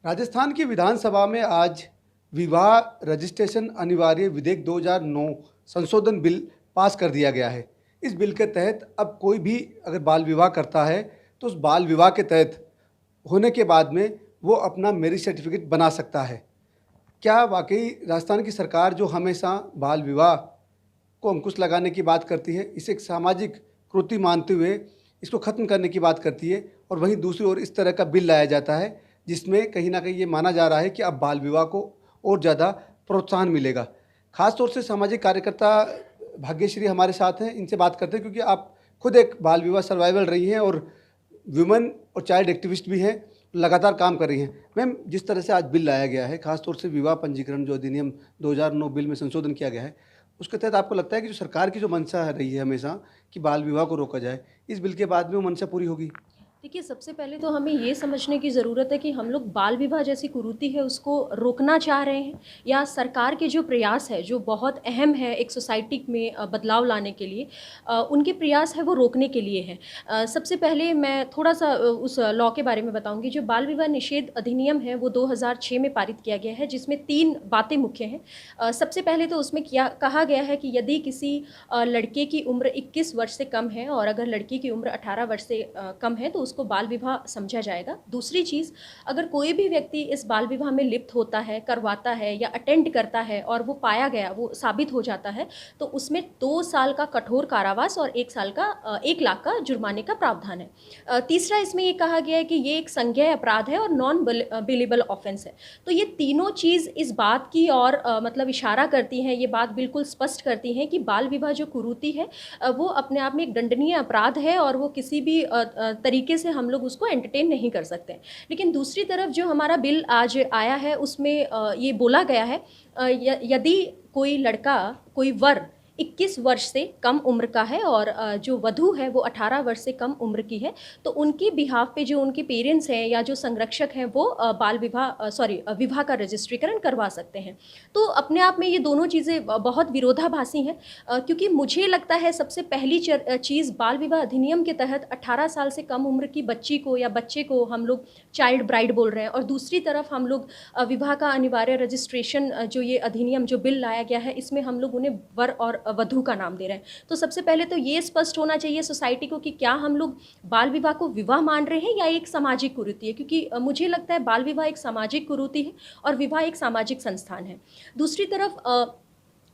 राजस्थान की विधानसभा में आज विवाह रजिस्ट्रेशन अनिवार्य विधेयक 2009 संशोधन बिल पास कर दिया गया है। इस बिल के तहत अब कोई भी अगर बाल विवाह करता है तो उस बाल विवाह के तहत होने के बाद में वो अपना मैरिज सर्टिफिकेट बना सकता है। क्या वाकई राजस्थान की सरकार जो हमेशा बाल विवाह को अंकुश लगाने की बात करती है, इसे एक सामाजिक कुरीति मानते हुए इसको ख़त्म करने की बात करती है, और वहीं दूसरी ओर इस तरह का बिल लाया जाता है जिसमें कहीं ना कहीं ये माना जा रहा है कि अब बाल विवाह को और ज़्यादा प्रोत्साहन मिलेगा। खास तौर से सामाजिक कार्यकर्ता भाग्यश्री हमारे साथ हैं, इनसे बात करते हैं क्योंकि आप खुद एक बाल विवाह सर्वाइवल रही हैं और वुमेन और चाइल्ड एक्टिविस्ट भी हैं, लगातार काम कर रही हैं। मैम, जिस तरह से आज बिल लाया गया है, खासतौर से विवाह पंजीकरण जो अधिनियम 2009 बिल में संशोधन किया गया है, उसके तहत आपको लगता है कि जो सरकार की जो मंशा रही है हमेशा कि बाल विवाह को रोका जाए, इस बिल के बाद में वो मंशा पूरी होगी? देखिए, सबसे पहले तो हमें ये समझने की ज़रूरत है कि हम लोग बाल विवाह जैसी कुरीति है उसको रोकना चाह रहे हैं, या सरकार के जो प्रयास है जो बहुत अहम है एक सोसाइटी में बदलाव लाने के लिए, उनके प्रयास है वो रोकने के लिए है। सबसे पहले मैं थोड़ा सा उस लॉ के बारे में बताऊंगी। जो बाल विवाह निषेध अधिनियम है वो 2006 में पारित किया गया है, जिसमें 3 बातें मुख्य हैं। सबसे पहले तो उसमें कहा गया है कि यदि किसी लड़के की उम्र 21 वर्ष से कम है और अगर लड़की की उम्र 18 वर्ष से कम है तो उसको बाल विवाह समझा जाएगा। दूसरी चीज़, अगर कोई भी व्यक्ति इस बाल विवाह में लिप्त होता है, करवाता है या अटेंड करता है और वो पाया गया, वो साबित हो जाता है, तो उसमें 2 साल का कठोर कारावास और 1 लाख का जुर्माने का प्रावधान है। तीसरा, इसमें ये कहा गया है कि ये एक संज्ञेय अपराध है और नॉन बिलेबल ऑफेंस है। तो ये तीनों चीज़ इस बात की और मतलब इशारा करती हैं, ये बात बिल्कुल स्पष्ट करती हैं कि बाल विवाह जो कुरीति है वो अपने आप में एक दंडनीय अपराध है और वो किसी भी तरीके से हम लोग उसको एंटरटेन नहीं कर सकते। लेकिन दूसरी तरफ जो हमारा बिल आज आया है उसमें ये बोला गया है, यदि कोई लड़का, कोई वर 21 वर्ष से कम उम्र का है और जो वधू है वो 18 वर्ष से कम उम्र की है, तो उनके बिहाफ पे जो उनके पेरेंट्स हैं या जो संरक्षक हैं वो विवाह का रजिस्ट्रीकरण करवा सकते हैं। तो अपने आप में ये दोनों चीज़ें बहुत विरोधाभासी हैं, क्योंकि मुझे लगता है सबसे पहली चीज़, बाल विवाह अधिनियम के तहत 18 साल से कम उम्र की बच्ची को या बच्चे को हम लोग चाइल्ड ब्राइड बोल रहे हैं, और दूसरी तरफ हम लोग विवाह का अनिवार्य रजिस्ट्रेशन जो ये अधिनियम जो बिल लाया गया है इसमें हम लोग उन्हें वर और वधू का नाम दे रहे हैं। तो सबसे पहले तो ये स्पष्ट होना चाहिए सोसाइटी को कि क्या हम लोग बाल विवाह को विवाह मान रहे हैं या एक सामाजिक कुरीति है, क्योंकि मुझे लगता है बाल विवाह एक सामाजिक कुरीति है और विवाह एक सामाजिक संस्थान है। दूसरी तरफ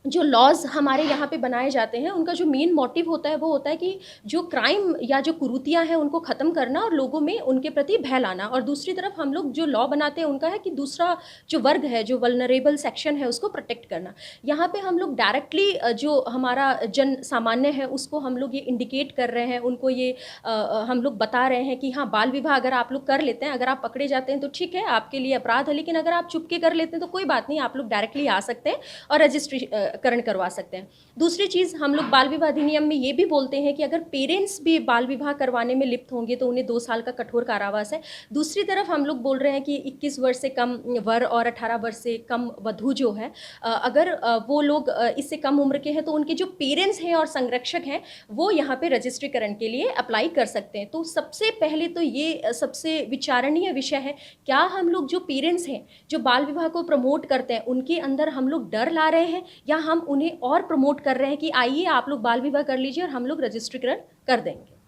जो लॉज हमारे यहाँ पे बनाए जाते हैं उनका जो मेन मोटिव होता है वो होता है कि जो क्राइम या जो कुरीतियाँ हैं उनको ख़त्म करना और लोगों में उनके प्रति भय लाना। और दूसरी तरफ हम लोग जो लॉ बनाते हैं उनका है कि दूसरा जो वर्ग है, जो वल्नरेबल सेक्शन है, उसको प्रोटेक्ट करना। यहाँ पे हम लोग डायरेक्टली जो हमारा जन सामान्य है उसको हम लोग ये इंडिकेट कर रहे हैं, उनको ये हम लोग बता रहे हैं कि हाँ, बाल विवाह अगर आप लोग कर लेते हैं, अगर आप पकड़े जाते हैं तो ठीक है, आपके लिए अपराध है, लेकिन अगर आप चुपके कर लेते हैं तो कोई बात नहीं, आप लोग डायरेक्टली आ सकते हैं और रजिस्ट्री करण करवा सकते हैं। दूसरी चीज़, हम लोग बाल विवाह अधिनियम में ये भी बोलते हैं कि अगर पेरेंट्स भी बाल विवाह करवाने में लिप्त होंगे तो उन्हें 2 साल का कठोर कारावास है। दूसरी तरफ हम लोग बोल रहे हैं कि 21 वर्ष से कम वर और 18 वर्ष से कम वधू जो है, अगर वो लोग इससे कम उम्र के हैं तो उनके जो पेरेंट्स हैं और संरक्षक हैं वो यहाँ पे रजिस्ट्रीकरण के लिए अप्लाई कर सकते हैं। तो सबसे पहले तो ये सबसे विचारणीय विषय है, क्या हम लोग जो पेरेंट्स हैं जो बाल विवाह को प्रमोट करते हैं उनके अंदर हम लोग डर ला रहे हैं या हम उन्हें और प्रमोट कर रहे हैं कि आइए आप लोग बाल विवाह कर लीजिए और हम लोग रजिस्ट्रीकरण कर देंगे।